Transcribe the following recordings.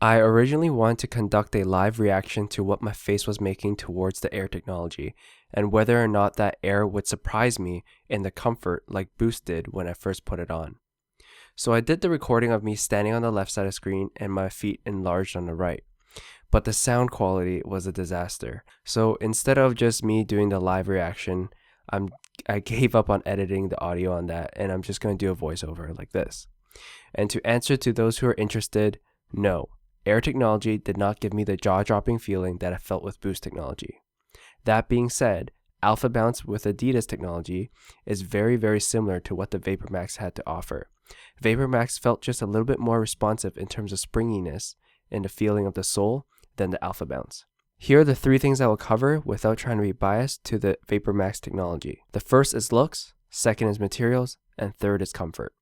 I originally wanted to conduct a live reaction to what my face was making towards the Air technology, and whether or not that Air would surprise me in the comfort like Boost did when I first put it on. So I did the recording of me standing on the left side of the screen and my feet enlarged on the right. But the sound quality was a disaster. So instead of just me doing the live reaction, I gave up on editing the audio on that, and I'm just going to do a voiceover like this. And to answer to those who are interested, no, Air technology did not give me the jaw-dropping feeling that I felt with Boost technology. That being said, Alpha Bounce with Adidas technology is very, very similar to what the VaporMax had to offer. VaporMax felt just a little bit more responsive in terms of springiness and the feeling of the sole than the Alpha Bounce. Here are the 3 things I will cover without trying to be biased to the VaporMax technology. The first is looks, second is materials, and third is comfort.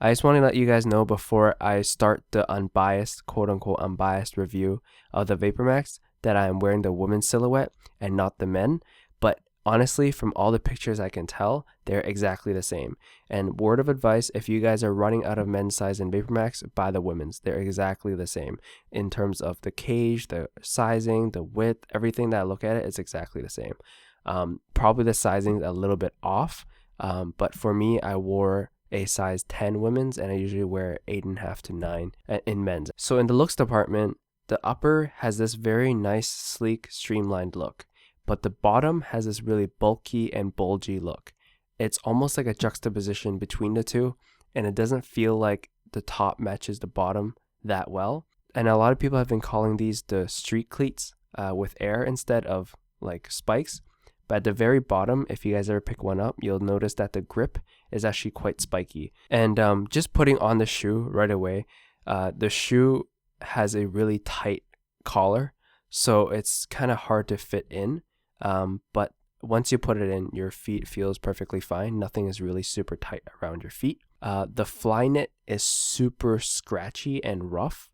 I just want to let you guys know before I start the unbiased, quote unquote unbiased review of the VaporMax that I am wearing the women's silhouette and not the men, but honestly, from all the pictures I can tell, they're exactly the same. And word of advice, if you guys are running out of men's size in VaporMax, buy the women's. They're exactly the same in terms of the cage, the sizing, the width, everything that I look at it is exactly the same. Probably the sizing is a little bit off, but for me, I wore a size 10 women's and I usually wear 8.5 to 9 in men's. So in the looks department, the upper has this very nice, sleek, streamlined look, but the bottom has this really bulky and bulgy look. It's almost like a juxtaposition between the two, and it doesn't feel like the top matches the bottom that well. And a lot of people have been calling these the street cleats with Air instead of like spikes. But at the very bottom, if you guys ever pick one up, you'll notice that the grip is actually quite spiky. And just putting on the shoe right away, the shoe has a really tight collar, so it's kind of hard to fit in. But once you put it in, your feet feels perfectly fine. Nothing is really super tight around your feet. The Flyknit is super scratchy and rough.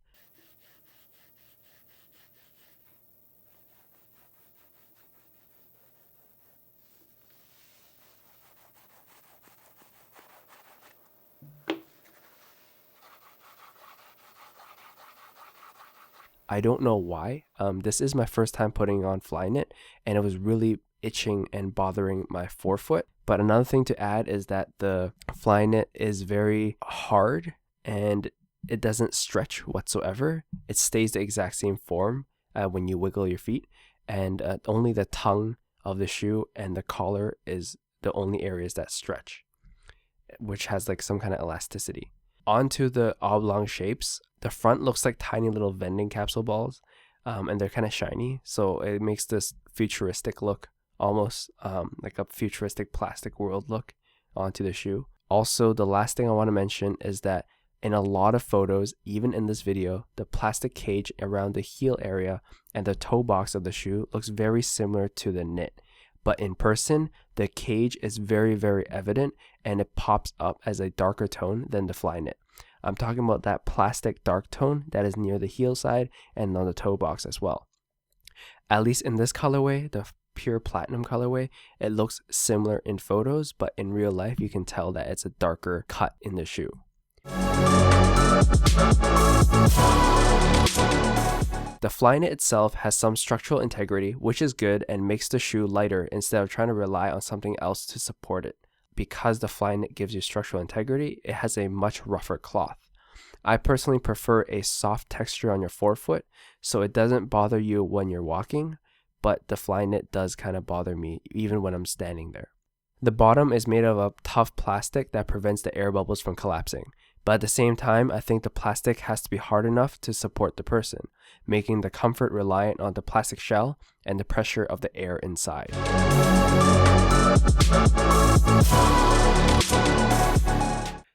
I don't know why. This is my first time putting on Flyknit, and it was really itching and bothering my forefoot. But another thing to add is that the Flyknit is very hard and it doesn't stretch whatsoever. It stays the exact same form when you wiggle your feet, and only the tongue of the shoe and the collar is the only areas that stretch, which has like some kind of elasticity. Onto the oblong shapes, the front looks like tiny little vending capsule balls, and they're kind of shiny, so it makes this futuristic look, almost like a futuristic plastic world look onto the shoe. Also, the last thing I want to mention is that in a lot of photos, even in this video, the plastic cage around the heel area and the toe box of the shoe looks very similar to the knit. But in person, the cage is very, very evident and it pops up as a darker tone than the Flyknit. I'm talking about that plastic dark tone that is near the heel side and on the toe box as well. At least in this colorway, the pure platinum colorway, it looks similar in photos, but in real life, you can tell that it's a darker cut in the shoe. The Flyknit itself has some structural integrity, which is good and makes the shoe lighter instead of trying to rely on something else to support it. Because the Flyknit gives you structural integrity, it has a much rougher cloth. I personally prefer a soft texture on your forefoot, so it doesn't bother you when you're walking, but the Flyknit does kind of bother me even when I'm standing there. The bottom is made of a tough plastic that prevents the air bubbles from collapsing. But at the same time, I think the plastic has to be hard enough to support the person, making the comfort reliant on the plastic shell and the pressure of the air inside.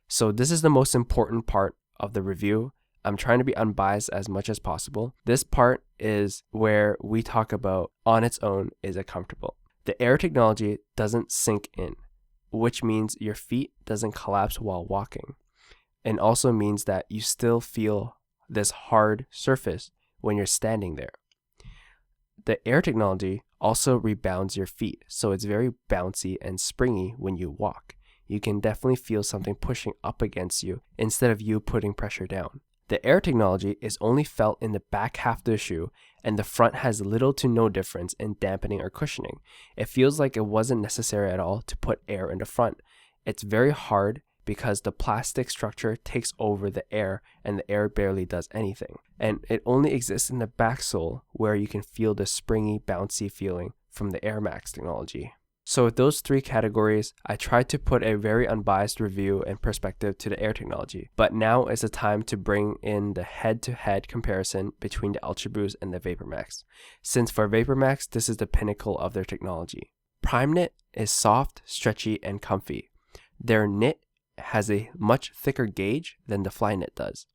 So this is the most important part of the review. I'm trying to be unbiased as much as possible. This part is where we talk about on its own, is it comfortable? The Air technology doesn't sink in, which means your feet doesn't collapse while walking. And also means that you still feel this hard surface when you're standing there. The Air technology also rebounds your feet, so it's very bouncy and springy when you walk. you can definitely feel something pushing up against you instead of you putting pressure down. The air technology is only felt in the back half of the shoe, and the front has little to no difference in dampening or cushioning. It feels like it wasn't necessary at all to put air in the front. It's very hard because the plastic structure takes over the air and the air barely does anything. And it only exists in the back sole where you can feel the springy, bouncy feeling from the Air Max technology. So with those three categories, I tried to put a very unbiased review and perspective to the Air technology. But now is the time to bring in the head-to-head comparison between the Ultra Boost and the VaporMax, since for VaporMax, this is the pinnacle of their technology. Prime Knit is soft, stretchy, and comfy. Their knit has a much thicker gauge than the Flyknit does.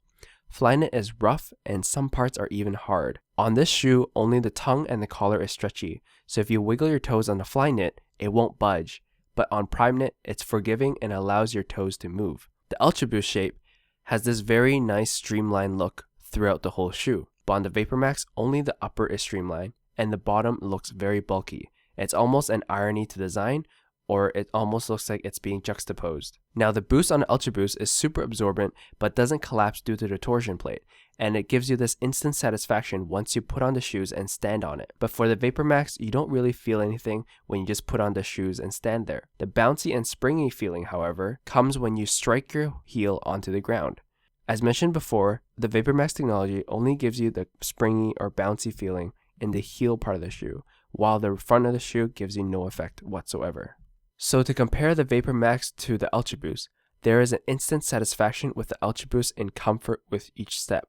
Flyknit is rough and some parts are even hard. On this shoe, only the tongue and the collar is stretchy, so if you wiggle your toes on the Flyknit, it won't budge, but on Prime Knit, it's forgiving and allows your toes to move. The Ultra Boost shape has this very nice streamlined look throughout the whole shoe, but on the VaporMax, only the upper is streamlined and the bottom looks very bulky. It's almost an irony to design, or it almost looks like it's being juxtaposed. Now the Boost on the Ultra Boost is super absorbent but doesn't collapse due to the torsion plate, and it gives you this instant satisfaction once you put on the shoes and stand on it. But for the VaporMax, you don't really feel anything when you just put on the shoes and stand there. The bouncy and springy feeling, however, comes when you strike your heel onto the ground. As mentioned before, the VaporMax technology only gives you the springy or bouncy feeling in the heel part of the shoe, while the front of the shoe gives you no effect whatsoever. So to compare the VaporMax to the Ultra Boost, there is an instant satisfaction with the Ultra Boost in comfort with each step.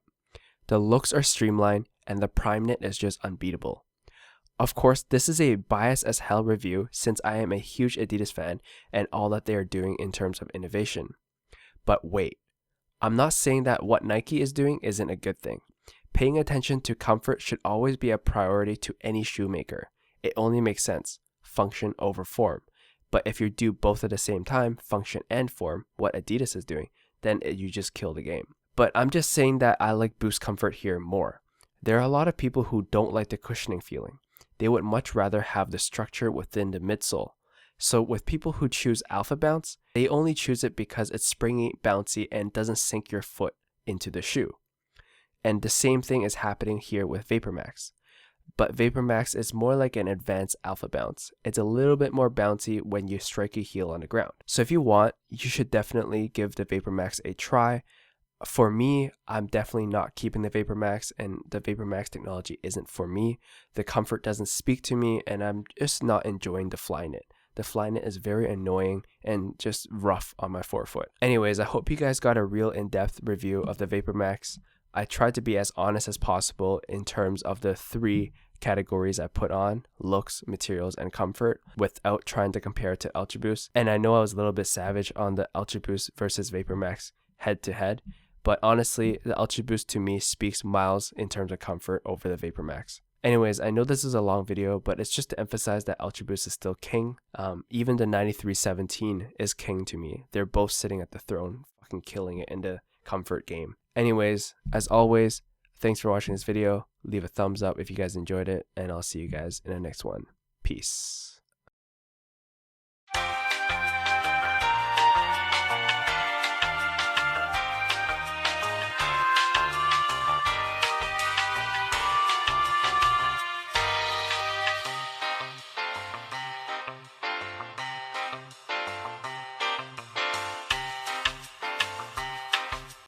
The looks are streamlined and the Prime Knit is just unbeatable. Of course, this is a bias as hell review since I am a huge Adidas fan and all that they are doing in terms of innovation. But wait, I'm not saying that what Nike is doing isn't a good thing. Paying attention to comfort should always be a priority to any shoemaker. It only makes sense, function over form. But if you do both at the same time, function and form, what Adidas is doing, then you just kill the game. But I'm just saying that I like Boost Comfort here more. There are a lot of people who don't like the cushioning feeling. They would much rather have the structure within the midsole. So with people who choose Alpha Bounce, they only choose it because it's springy, bouncy, and doesn't sink your foot into the shoe. And the same thing is happening here with VaporMax. But VaporMax is more like an advanced Alpha Bounce. It's a little bit more bouncy when you strike your heel on the ground. So if you want, you should definitely give the VaporMax a try. For me, I'm definitely not keeping the VaporMax, and the VaporMax technology isn't for me. The comfort doesn't speak to me, and I'm just not enjoying the Flyknit. The Flyknit is very annoying and just rough on my forefoot. Anyways, I hope you guys got a real in-depth review of the VaporMax. I tried to be as honest as possible in terms of the three categories I put on: looks, materials, and comfort, without trying to compare it to Ultra Boost. And I know I was a little bit savage on the Ultra Boost versus VaporMax head to head, but honestly, the Ultra Boost to me speaks miles in terms of comfort over the VaporMax. Anyways, I know this is a long video, but it's just to emphasize that Ultra Boost is still king. Even the 9317 is king to me. They're both sitting at the throne, fucking killing it in the comfort game. Anyways, as always, thanks for watching this video. Leave a thumbs up if you guys enjoyed it, and I'll see you guys in the next one. Peace.